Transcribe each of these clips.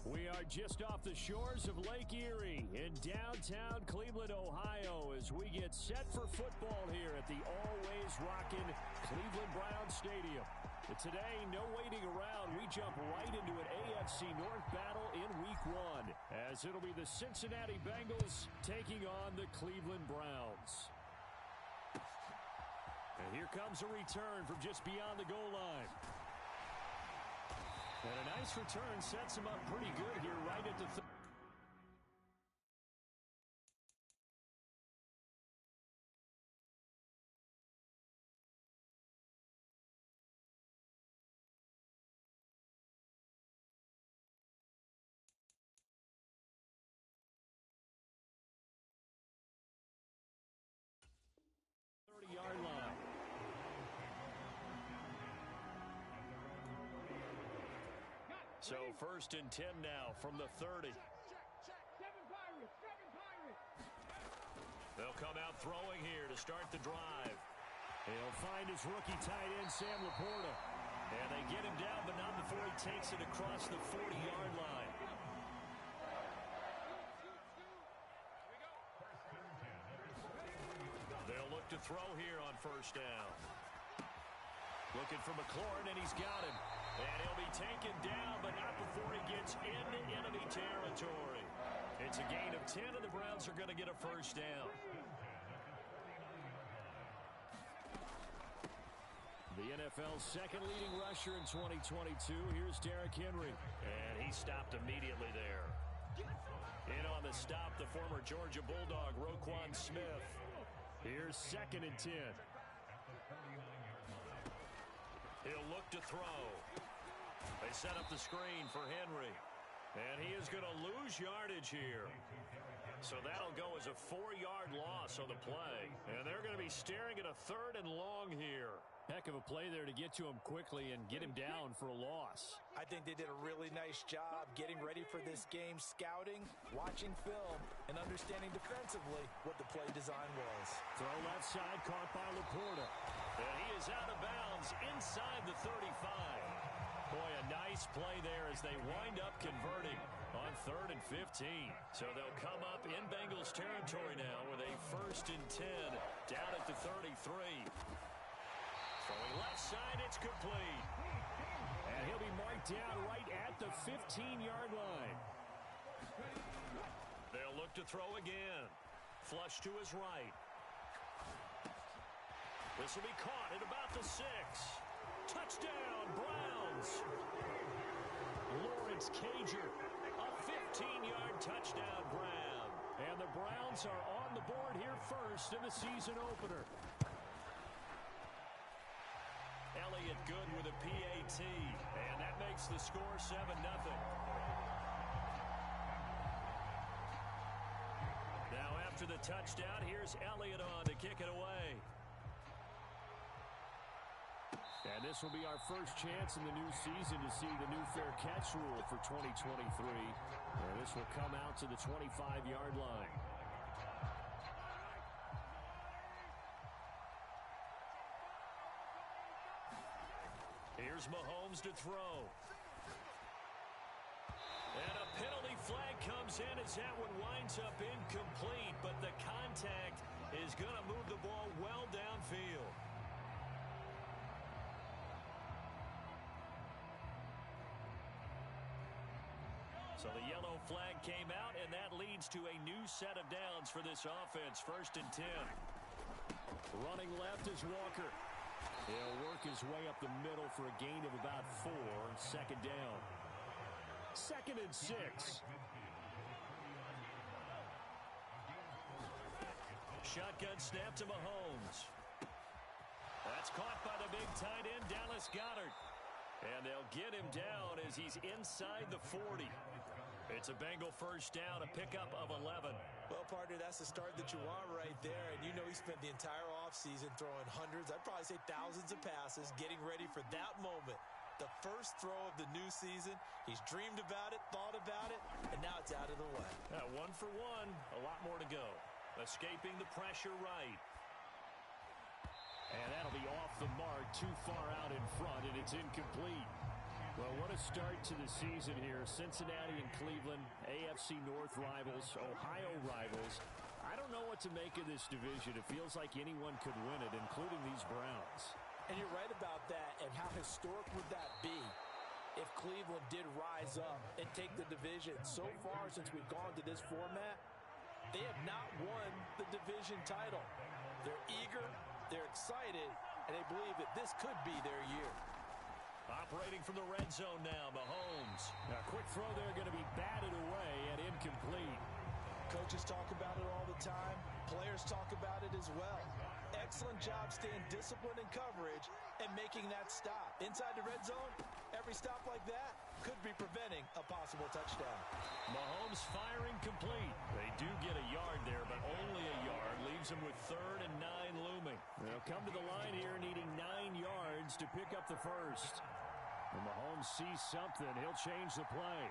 We are just off the shores of Lake Erie in downtown Cleveland, Ohio, as we get set for football here at the always rockin' Cleveland Browns Stadium. And today, no waiting around. We jump right into an AFC North battle in Week 1, as it'll be the Cincinnati Bengals taking on the Cleveland Browns. And here comes a return from just beyond the goal line. And a nice return sets him up pretty good here right at the 30-yard line. So 1st and 10 now from the 30. They'll come out throwing here to start the drive. He'll find his rookie tight end, Sam Laporta. And they get him down, but not before he takes it across the 40-yard line. They'll look to throw here on 1st down. Looking for McLaurin, and he's got him. And he'll be taken down, but not before he gets into enemy territory. It's a gain of 10, and the Browns are going to get a 1st down. The NFL's second leading rusher in 2022. Here's Derrick Henry. And he stopped immediately there. In on the stop, the former Georgia Bulldog, Roquan Smith. Here's 2nd and 10. He'll look to throw. They set up the screen for Henry. And he is going to lose yardage here. So that'll go as a 4-yard loss on the play. And they're going to be staring at a 3rd and long here. Heck of a play there to get to him quickly and get him down for a loss. I think they did a really nice job getting ready for this game, scouting, watching film, and understanding defensively what the play design was. Throw left side, caught by Laporta. And he is out of bounds inside the 35. Boy, a nice play there as they wind up converting on 3rd and 15. So they'll come up in Bengals territory now with a 1st and 10 down at the 33. Throwing left side, it's complete. And he'll be marked down right at the 15-yard line. They'll look to throw again. Flush to his right. This will be caught at about the 6. Touchdown, Browns. Lawrence Cager, a 15-yard touchdown grab. And the Browns are on the board here first in the season opener. Elliott good with a PAT, and that makes the score 7-0. Now after the touchdown, here's Elliott on to kick it away. And this will be our first chance in the new season to see the new fair catch rule for 2023. And this will come out to the 25-yard line. Here's Mahomes to throw. And a penalty flag comes in as that one winds up incomplete, but the contact is going to move the ball well downfield. So the yellow flag came out, and that leads to a new set of downs for this offense. 1st and 10. Running left is Walker. He'll work his way up the middle for a gain of about 4. 2nd down. 2nd and 6. Shotgun snap to Mahomes. That's caught by the big tight end, Dallas Goedert. And they'll get him down as he's inside the 40. It's a Bengal 1st down, a pickup of 11. Well, partner, that's the start that you want right there. And you know he spent the entire offseason throwing hundreds, I'd probably say thousands of passes, getting ready for that moment. The first throw of the new season. He's dreamed about it, thought about it, and now it's out of the way. 1 for 1, a lot more to go. Escaping the pressure right. And that'll be off the mark, too far out in front, and it's incomplete. Well, what a start to the season here. Cincinnati and Cleveland, AFC North rivals, Ohio rivals. I don't know what to make of this division. It feels like anyone could win it, including these Browns. And you're right about that. And how historic would that be if Cleveland did rise up and take the division? So far, since we've gone to this format, they have not won the division title. They're eager, they're excited, and they believe that this could be their year. Operating from the red zone now, Mahomes. A quick throw there, going to be batted away and incomplete. Coaches talk about it all the time. Players talk about it as well. Excellent job staying disciplined in coverage and making that stop. Inside the red zone, every stop like that could be preventing a possible touchdown. Mahomes firing complete. They do get a yard there, but only a yard. Leaves them with 3rd and 9 looming. They'll come to the line here needing 9 yards to pick up the first. When Mahomes sees something, he'll change the play.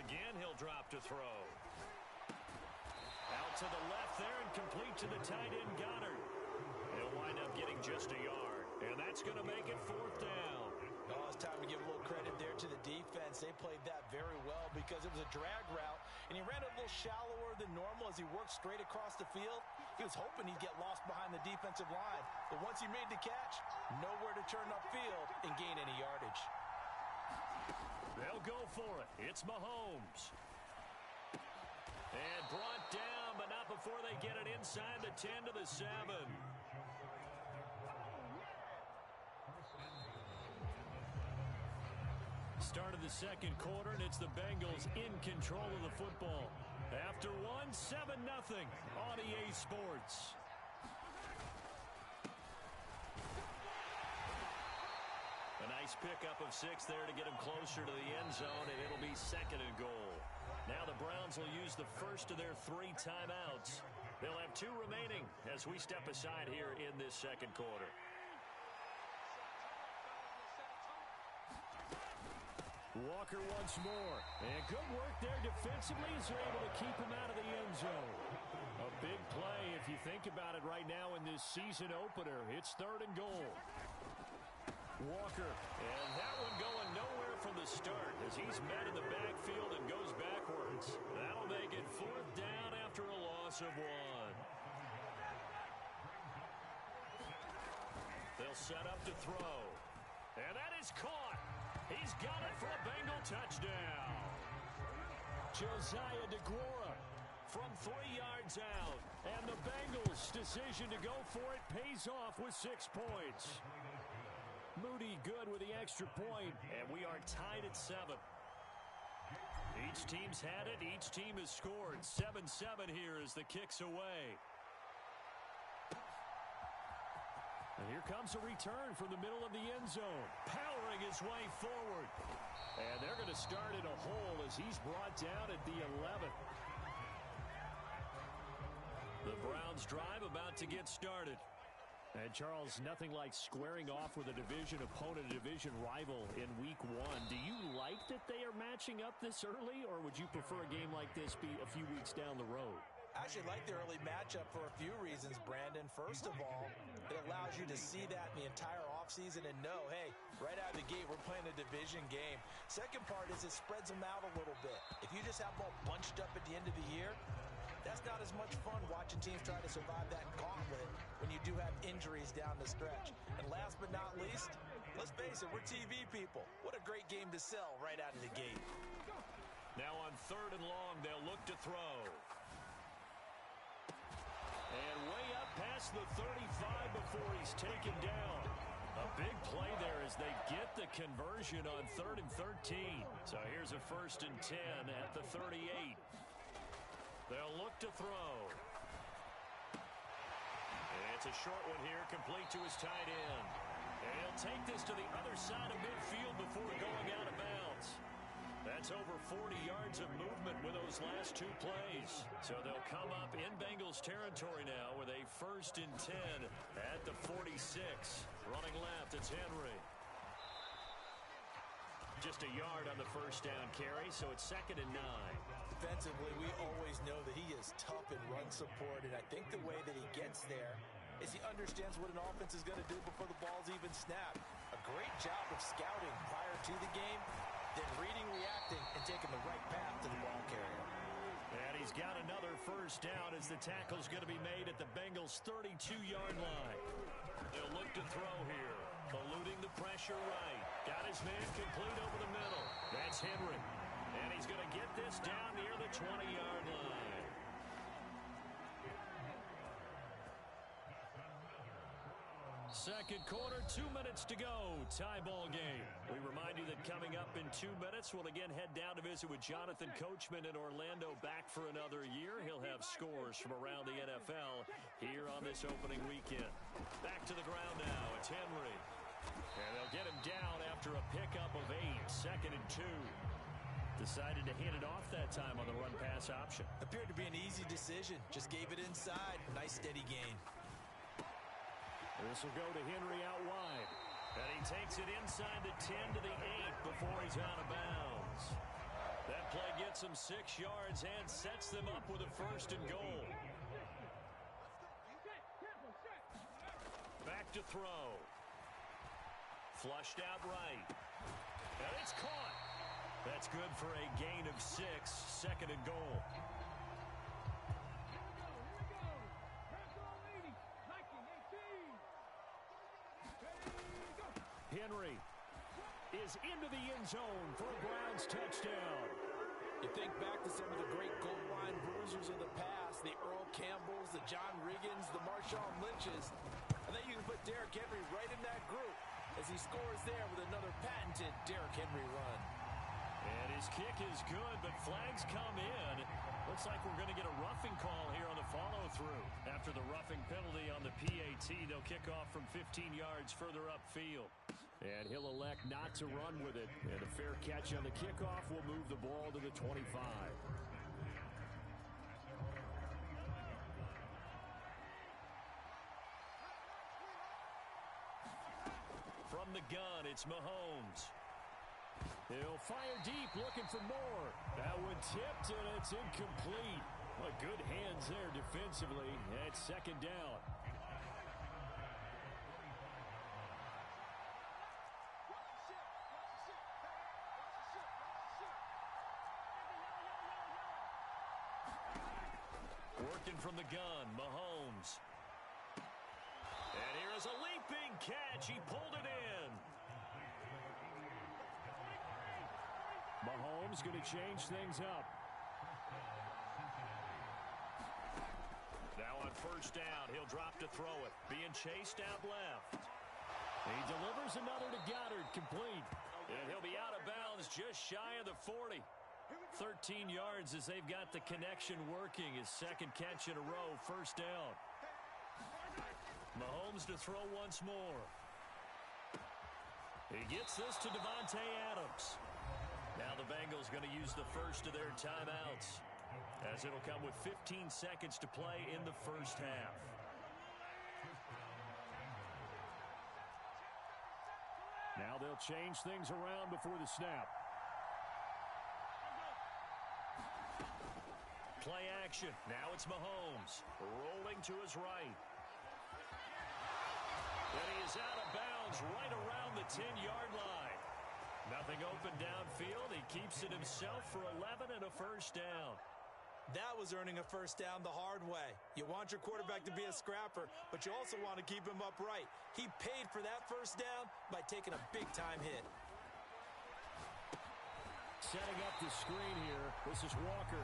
Again, he'll drop to throw. Out to the left there and complete to the tight end, Goddard. He'll wind up getting just a yard, and that's going to make it 4th down. Oh, it's time to give a little credit there to the defense. They played that very well because it was a drag route, and he ran a little shallower than normal as he worked straight across the field. He was hoping he'd get lost behind the defensive line, but once he made the catch, nowhere to turn upfield and gain any yardage. They'll go for it. It's Mahomes. And brought down, but not before they get it inside the 10 to the 7. Start of the second quarter, and it's the Bengals in control of the football. After 7-0 on EA Sports. A nice pickup of 6 there to get him closer to the end zone, and it'll be 2nd and goal. Now the Browns will use the first of their 3 timeouts. They'll have 2 remaining as we step aside here in this second quarter. Walker once more. And good work there defensively as they're able to keep him out of the end zone. A big play if you think about it right now in this season opener. It's 3rd and goal. Walker, and that one going nowhere from the start as he's met in the backfield and goes backwards. That'll make it 4th down after a loss of 1. They'll set up to throw. And that is caught. He's got it for a Bengal touchdown. Josiah DeGuara from 3 yards out. And the Bengals' decision to go for it pays off with 6 points. Moody good with the extra point, and we are tied at 7. Each team's had it. Each team has scored. 7-7 here as the kick's away. And here comes a return from the middle of the end zone. Powering his way forward. And they're going to start in a hole as he's brought down at the 11th. The Browns drive about to get started. And, Charles, nothing like squaring off with a division opponent, a division rival in Week 1. Do you like that they are matching up this early, or would you prefer a game like this be a few weeks down the road? I actually like the early matchup for a few reasons, Brandon. First of all, it allows you to see that in the entire offseason and know, hey, right out of the gate, we're playing a division game. Second part is it spreads them out a little bit. If you just have them all bunched up at the end of the year, that's not as much fun watching teams try to survive that gauntlet when you do have injuries down the stretch. And last but not least, let's face it, we're TV people. What a great game to sell right out of the gate. Now on 3rd and long, they'll look to throw. And way up past the 35 before he's taken down. A big play there as they get the conversion on 3rd and 13. So here's a 1st and 10 at the 38. They'll look to throw. And it's a short one here, complete to his tight end. And he'll take this to the other side of midfield before going out of bounds. That's over 40 yards of movement with those last 2 plays. So they'll come up in Bengals territory now with a 1st and 10 at the 46. Running left, it's Henry. Just a yard on the 1st down carry, so it's 2nd and 9. Defensively, we always know that he is tough in run support, and I think the way that he gets there as he understands what an offense is going to do before the ball's even snapped. A great job of scouting prior to the game, then reading, reacting, and taking the right path to the ball carrier. And he's got another first down as the tackle's going to be made at the Bengals' 32-yard line. They'll look to throw here. Eluding the pressure right. Got his man complete over the middle. That's Henry. And he's going to get this down near the 20-yard line. Second quarter, 2 minutes to go. Tie ball game. We remind you that coming up in 2 minutes, we'll again head down to visit with Jonathan Coachman in Orlando, back for another year. He'll have scores from around the NFL here on this opening weekend. Back to the ground now. It's Henry. And they'll get him down after a pickup of 8. Second and 2. Decided to hand it off that time on the run-pass option. Appeared to be an easy decision. Just gave it inside. Nice steady gain. This will go to Henry out wide. And he takes it inside the 10 to the 8 before he's out of bounds. That play gets him 6 yards and sets them up with a first and goal. Back to throw. Flushed out right. And it's caught. That's good for a gain of 6. Second and goal. Henry is into the end zone for a Browns touchdown. You think back to some of the great goal line bruisers of the past, the Earl Campbells, the John Riggins, the Marshawn Lynches. I think you can put Derrick Henry right in that group as he scores there with another patented Derrick Henry run. And his kick is good, but flags come in. Looks like we're going to get a roughing call here on the follow-through. After the roughing penalty on the PAT, they'll kick off from 15 yards further upfield. And he'll elect not to run with it. And a fair catch on the kickoff will move the ball to the 25. From the gun, it's Mahomes. He'll fire deep, looking for more. That one tipped, and it's incomplete. Well, good hands there defensively. And it's second down. Working from the gun, Mahomes. And here is a leaping catch. He pulled it in. Mahomes going to change things up. Now on first down, he'll drop to throw it. Being chased out left. He delivers another to Goddard, complete. And he'll be out of bounds just shy of the 40. 13 yards as they've got the connection working. His second catch in a row, first down. Mahomes to throw once more. He gets this to Devontae Adams. Now the Bengals going to use the first of their timeouts, as it'll come with 15 seconds to play in the first half. Now they'll change things around before the snap. Play action. Now it's Mahomes rolling to his right. And he is out of bounds right around the 10-yard line. Nothing open downfield. He keeps it himself for 11 and a first down. That was earning a first down the hard way. You want your quarterback to be a scrapper, but you also want to keep him upright. He paid for that first down by taking a big-time hit. Setting up the screen here. This is Walker.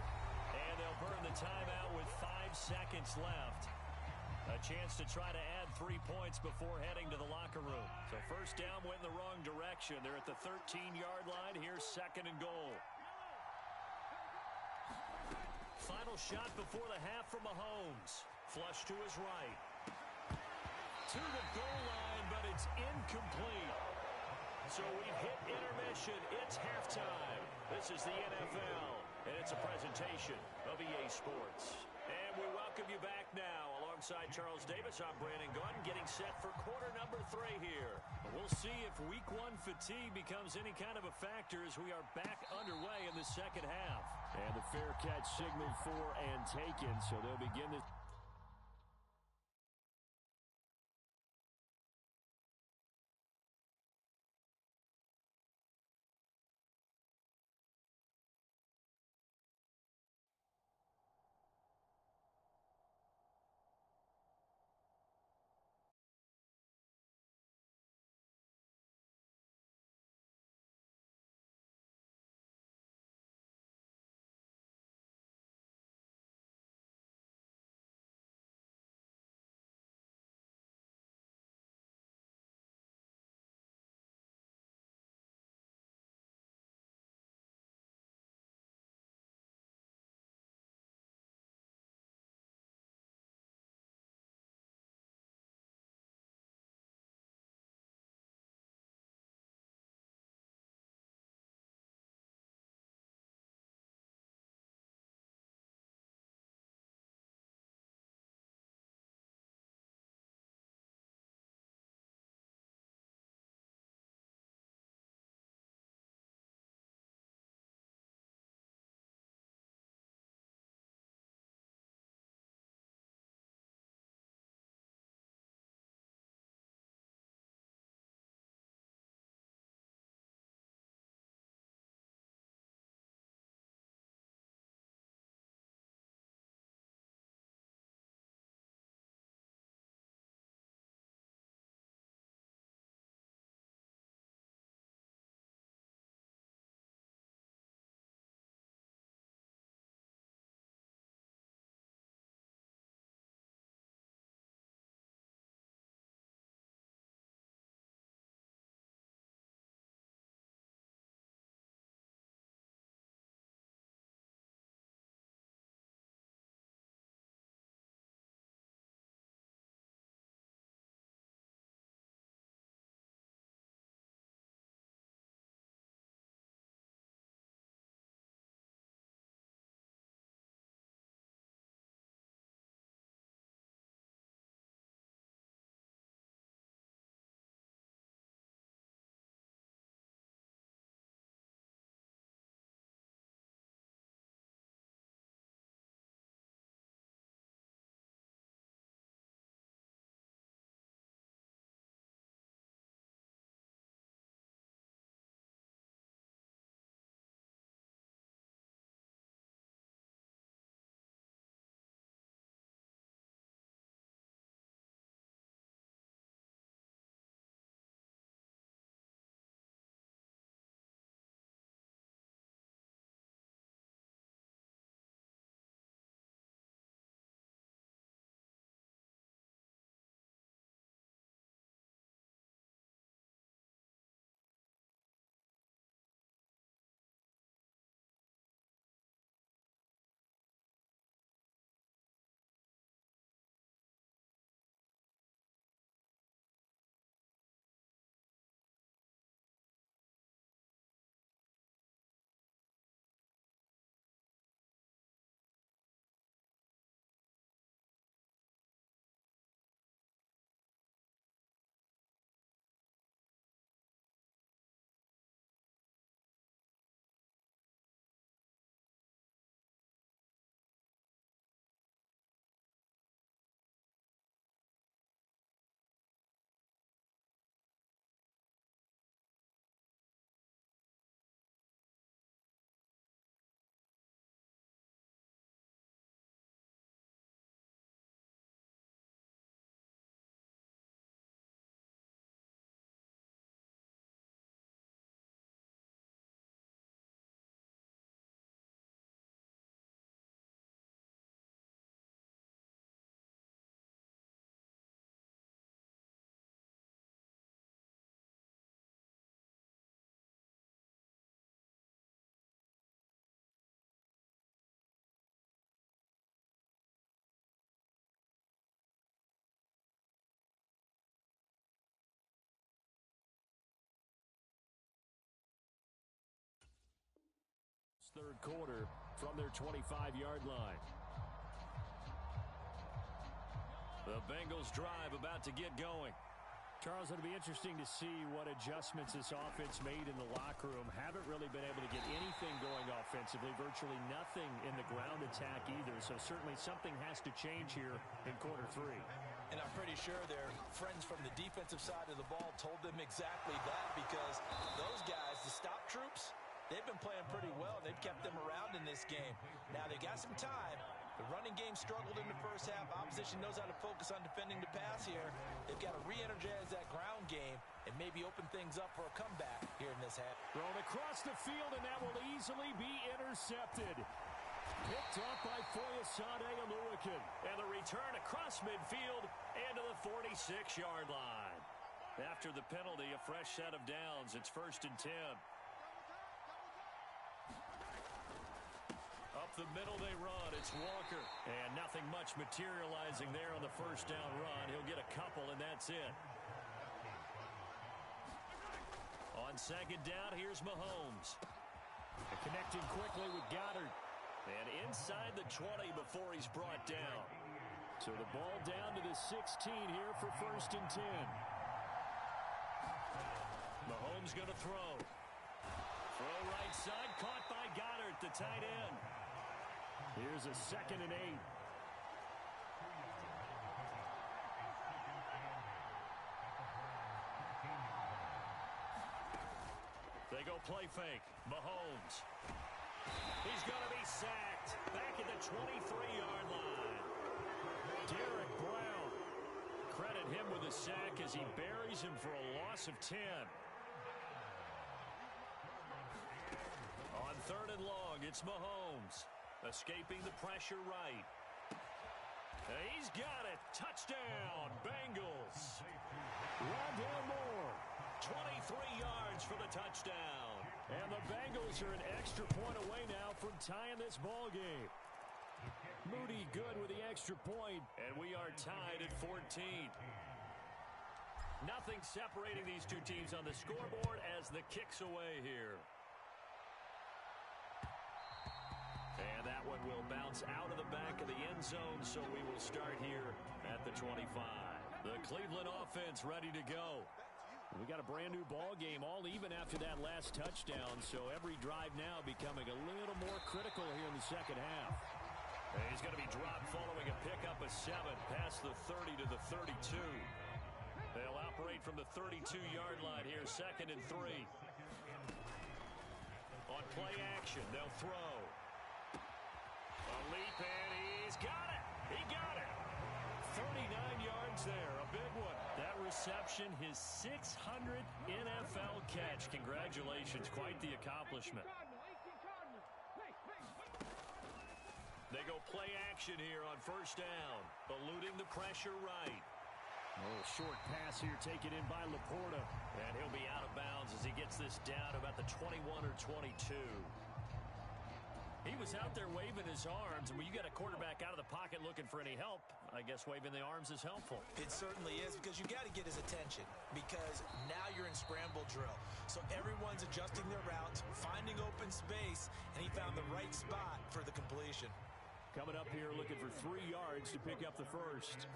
And they'll burn the timeout with 5 seconds left. A chance to try to add 3 points before heading to the locker room. So first down went in the wrong direction. They're at the 13-yard line. Here's second and goal. Final shot before the half from Mahomes. Flush to his right. To the goal line, but it's incomplete. So we've hit intermission. It's halftime. This is the NFL, and it's a presentation of EA Sports. And we welcome you back now. Alongside Charles Davis, I'm Brandon Gunn, getting set for quarter number 3 here. We'll see if week 1 fatigue becomes any kind of a factor as we are back underway in the second half. And the fair catch signaled for and taken, so they'll begin this. third quarter from their 25-yard line. The Bengals drive about to get going. Charles, it'll be interesting to see what adjustments this offense made in the locker room. Haven't really been able to get anything going offensively, virtually nothing in the ground attack either. So certainly something has to change here in quarter three. And I'm pretty sure their friends from the defensive side of the ball told them exactly that, because those guys, the stop troops, they've been playing pretty well. They've kept them around in this game. Now they got some time. The running game struggled in the first half. Opposition knows how to focus on defending the pass here. They've got to re-energize that ground game and maybe open things up for a comeback here in this half. Thrown across the field, and that will easily be intercepted. Picked up by Foyesade Oluwakin. And the return across midfield and to the 46-yard line. After the penalty, a fresh set of downs. It's 1st and 10. Up the middle they run. It's Walker. And nothing much materializing there on the first down run. He'll get a couple, and that's it. On second down, here's Mahomes. Connecting quickly with Goddard. And inside the 20 before he's brought down. So the ball down to the 16 here for 1st and 10. Mahomes going to throw. Throw right side, caught by Goddard, the tight end. Here's a 2nd and 8. They go play fake. Mahomes. He's going to be sacked. Back at the 23-yard line. Derek Brown. Credit him with a sack as he buries him for a loss of 10. On 3rd and long, it's Mahomes. Escaping the pressure right. He's got it. Touchdown, Bengals. Rondale Moore, 23 yards for the touchdown. And the Bengals are an extra point away now from tying this ball game. Moody good with the extra point, and we are tied at 14. Nothing separating these two teams on the scoreboard as the kick's away here. And that one will bounce out of the back of the end zone, so we will start here at the 25. The Cleveland offense ready to go. We got a brand new ball game, all even after that last touchdown, so every drive now becoming a little more critical here in the second half. And he's going to be dropped following a pickup of 7 past the 30 to the 32. They'll operate from the 32-yard line here, 2nd and 3. On play action, they'll throw. A leap, and he's got it. He got it. 39 yards there, a big one. That reception, his 600th NFL catch. Congratulations, quite the accomplishment. They go play action here on 1st down. Eluding the pressure right. A little short pass here taken in by Laporta. And he'll be out of bounds as he gets this down about the 21 or 22. He was out there waving his arms, and when you got a quarterback out of the pocket looking for any help, I guess waving the arms is helpful. It certainly is, because you got to get his attention, because now you're in scramble drill. So everyone's adjusting their routes, finding open space, and he found the right spot for the completion. Coming up here looking for 3 yards to pick up the first.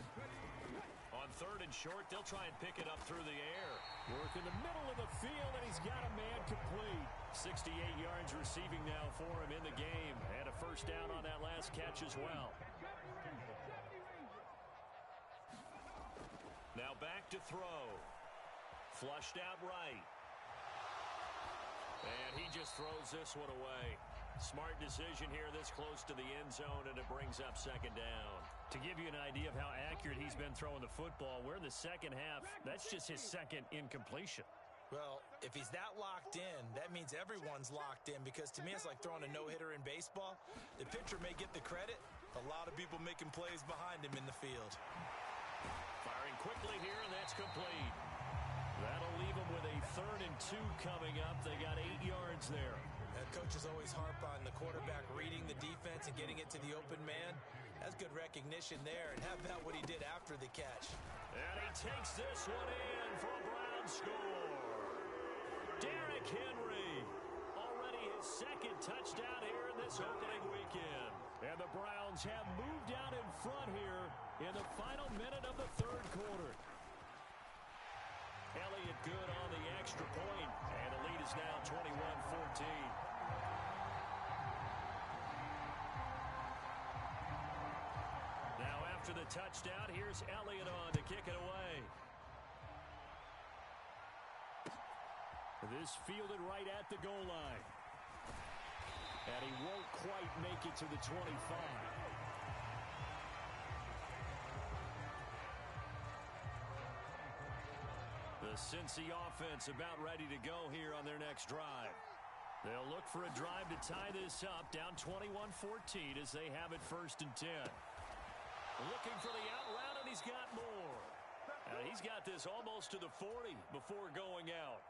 On 3rd and short, they'll try and pick it up through the air. Work in the middle of the field, and he's got a man complete. 68 yards receiving now for him in the game. And a 1st down on that last catch as well. Now back to throw. Flushed out right. And he just throws this one away. Smart decision here this close to the end zone, and it brings up 2nd down. To give you an idea of how accurate he's been throwing the football, we're in the second half. That's just his 2nd incompletion. Well, if he's that locked in, that means everyone's locked in, because to me it's like throwing a no-hitter in baseball. The pitcher may get the credit. A lot of people making plays behind him in the field. Firing quickly here, and that's complete. That'll leave him with a 3rd and 2 coming up. They got 8 yards there. Coaches always harp on the quarterback reading the defense and getting it to the open man. That's good recognition there. And how about what he did after the catch? And he takes this one in for a Brown score. Derrick Henry, already his second touchdown here in this opening weekend. And the Browns have moved out in front here in the final minute of the third quarter. Elliott good on the extra point, and the lead is now 21-14. Now after the touchdown, here's Elliott on to kick it away. This fielded right at the goal line. And he won't quite make it to the 25. The Cincy offense about ready to go here on their next drive. They'll look for a drive to tie this up, down 21-14 as they have it 1st and 10. Looking for the out route, and he's got more. He's got this almost to the 40 before going out.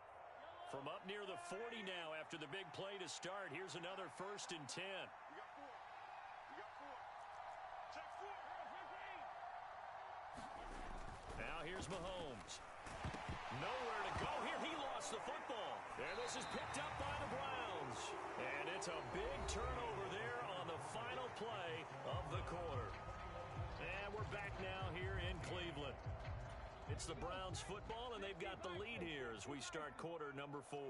From up near the 40 now after the big play to start. Here's another 1st and 10. Now here's Mahomes. Nowhere to go here. He lost the football. And this is picked up by the Browns. And it's a big turnover there on the final play of the quarter. And we're back now here in Cleveland. It's the Browns football, and they've got the lead here as we start quarter number 4. A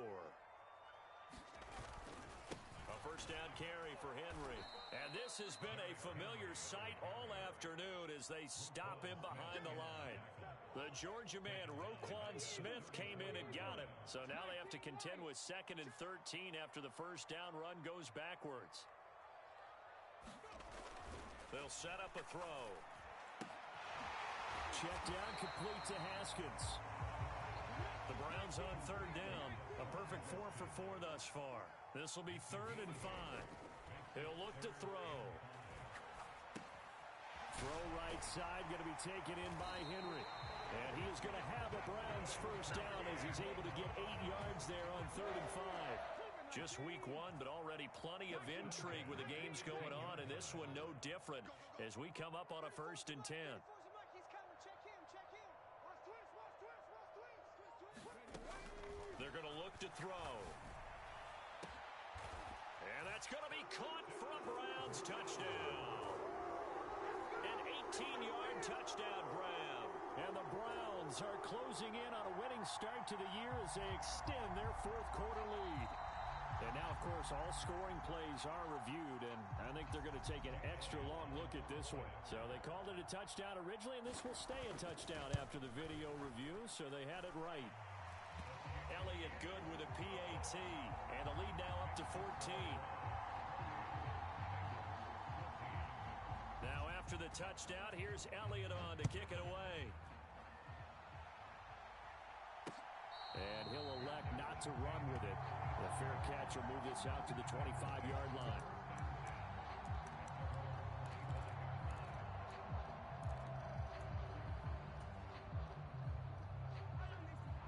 first down carry for Henry. And this has been a familiar sight all afternoon as they stop him behind the line. The Georgia man, Roquan Smith, came in and got him. So now they have to contend with 2nd and 13 after the first down run goes backwards. They'll set up a throw. Check down, complete to Haskins. The Browns on 3rd down. A perfect 4 for 4 thus far. This will be 3rd and 5. He'll look to throw. Throw right side, going to be taken in by Henry. And he is going to have a Browns first down as he's able to get 8 yards there on 3rd and 5. Just week 1, but already plenty of intrigue with the games going on, and this one no different as we come up on a 1st and 10. They're going to look to throw. And that's going to be caught for a Browns touchdown. An 18-yard touchdown grab. And the Browns are closing in on a winning start to the year as they extend their 4th quarter lead. And now, of course, all scoring plays are reviewed, and I think they're going to take an extra long look at this one. So they called it a touchdown originally, and this will stay a touchdown after the video review, so they had it right. Elliott good with a PAT, and the lead now up to 14. Now after the touchdown, here's Elliott on to kick it away. And he'll elect not to run with it. The fair catch will move this out to the 25-yard line.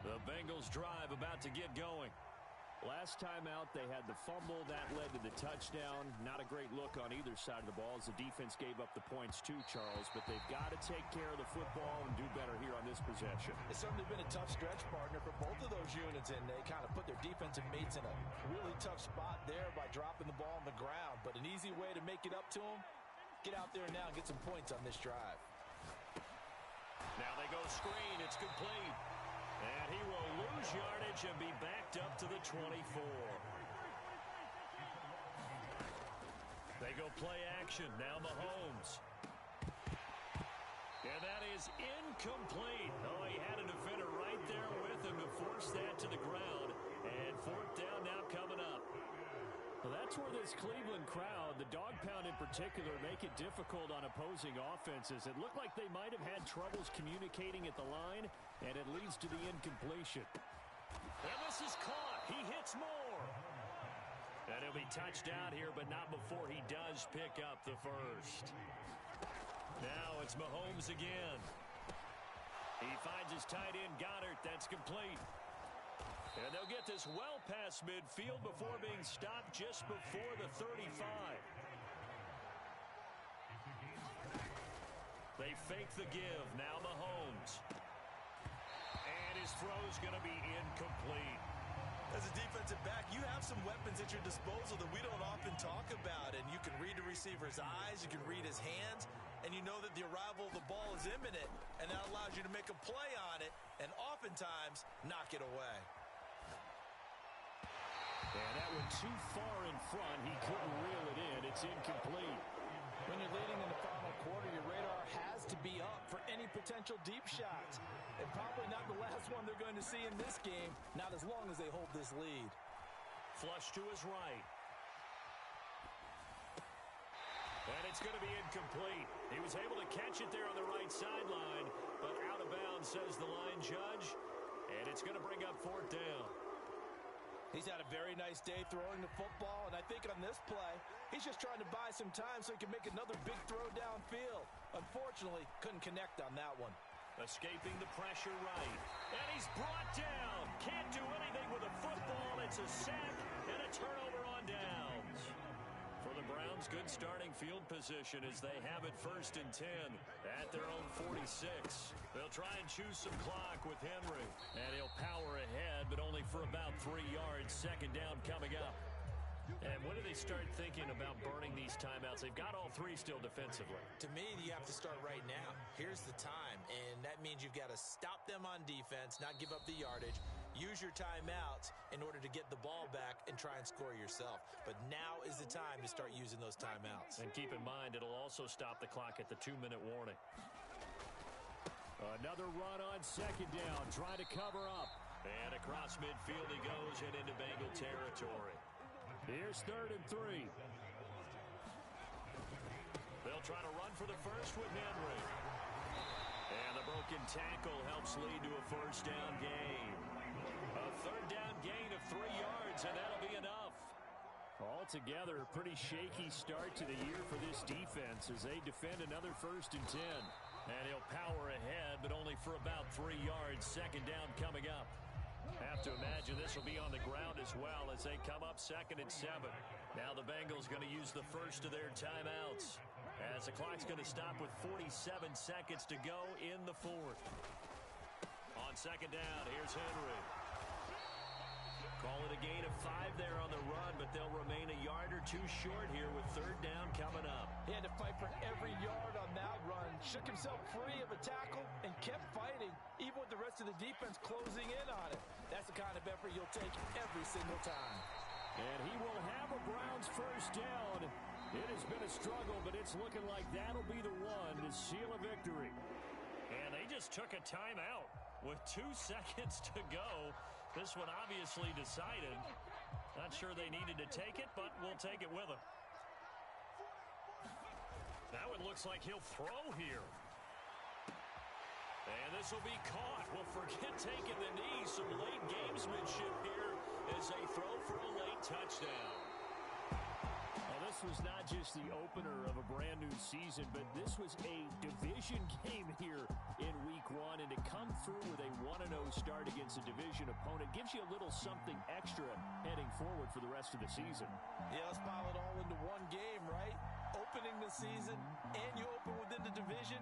The Bengals drive about to get going. Last time out, they had the fumble. That led to the touchdown. Not a great look on either side of the ball as the defense gave up the points too, Charles. But they've got to take care of the football and do better here on this possession. It's certainly been a tough stretch, partner, for both of those units, and they kind of put their defensive mates in a really tough spot there by dropping the ball on the ground. But an easy way to make it up to them, get out there now and get some points on this drive. Now they go screen. It's complete. And he will lose yardage and be backed up to the 24. They go play action. Now Mahomes. And that is incomplete. Oh, he had a defender right there with him to force that to the ground. And 4th down now coming up. Well, that's where this Cleveland crowd, the dog pound in particular, make it difficult on opposing offenses. It looked like they might have had troubles communicating at the line, and it leads to the incompletion. And this is caught. He hits more. And he'll be touched down here, but not before he does pick up the first. Now it's Mahomes again. He finds his tight end, Goddard. That's complete. And they'll get this well past midfield before being stopped just before the 35. They fake the give. Now Mahomes. And his throw's going to be incomplete. As a defensive back, you have some weapons at your disposal that we don't often talk about. And you can read the receiver's eyes, you can read his hands, and you know that the arrival of the ball is imminent, and that allows you to make a play on it and oftentimes knock it away. And that one too far in front. He couldn't reel it in. It's incomplete. When you're leading in the final quarter, your radar has to be up for any potential deep shots. And probably not the last one they're going to see in this game, not as long as they hold this lead. Flush to his right. And it's going to be incomplete. He was able to catch it there on the right sideline, but out of bounds, says the line judge. And it's going to bring up fourth down. He's had a very nice day throwing the football, and I think on this play, he's just trying to buy some time so he can make another big throw downfield. Unfortunately, couldn't connect on that one. Escaping the pressure right. And he's brought down. Can't do anything with a football. It's a sack and a turnover on downs. For the Browns, good starting field position as they have it 1st and 10 at their own 46. They'll try and choose some clock with Henry. And he'll power ahead, but only for about 3 yards. 2nd down coming up. And when do they start thinking about burning these timeouts? They've got all 3 still defensively. To me, you have to start right now. Here's the time, and that means you've got to stop them on defense, not give up the yardage, use your timeouts in order to get the ball back and try and score yourself. But now is the time to start using those timeouts. And keep in mind, it'll also stop the clock at the 2-minute warning. Another run on 2nd down, trying to cover up. And across midfield he goes and into Bengal territory. Here's 3rd and 3. They'll try to run for the first with Henry. And the broken tackle helps lead to a 1st down gain. A 3rd down gain of 3 yards, and that'll be enough. Altogether, a pretty shaky start to the year for this defense as they defend another 1st and 10. And he'll power ahead, but only for about 3 yards. 2nd down coming up. Have to imagine this will be on the ground as well as they come up 2nd and 7. Now the Bengals going to use the first of their timeouts as the clock's going to stop with 47 seconds to go in the 4th. On 2nd down, here's Henry. Call it a gain of 5 there on the run, but they'll remain a yard or 2 short here with 3rd down coming up. He had to fight for every yard on that run. Shook himself free of a tackle and kept fighting, even with the rest of the defense closing in on it. That's the kind of effort you'll take every single time. And he will have a Browns 1st down. It has been a struggle, but it's looking like that'll be the one to seal a victory. And they just took a timeout with 2 seconds to go. This one obviously decided. Not sure they needed to take it, but we'll take it with them. Now it looks like he'll throw here. And this will be caught. Well, forget taking the knee. Some late gamesmanship here as they throw for a late touchdown. Now, this was not just the opener of a brand new season, but this was a division game here in week 1. And to come through with a 1-0 start against a division opponent gives you a little something extra heading forward for the rest of the season. Yeah, let's pile it all into one game, right? Opening the season, and you open within the division.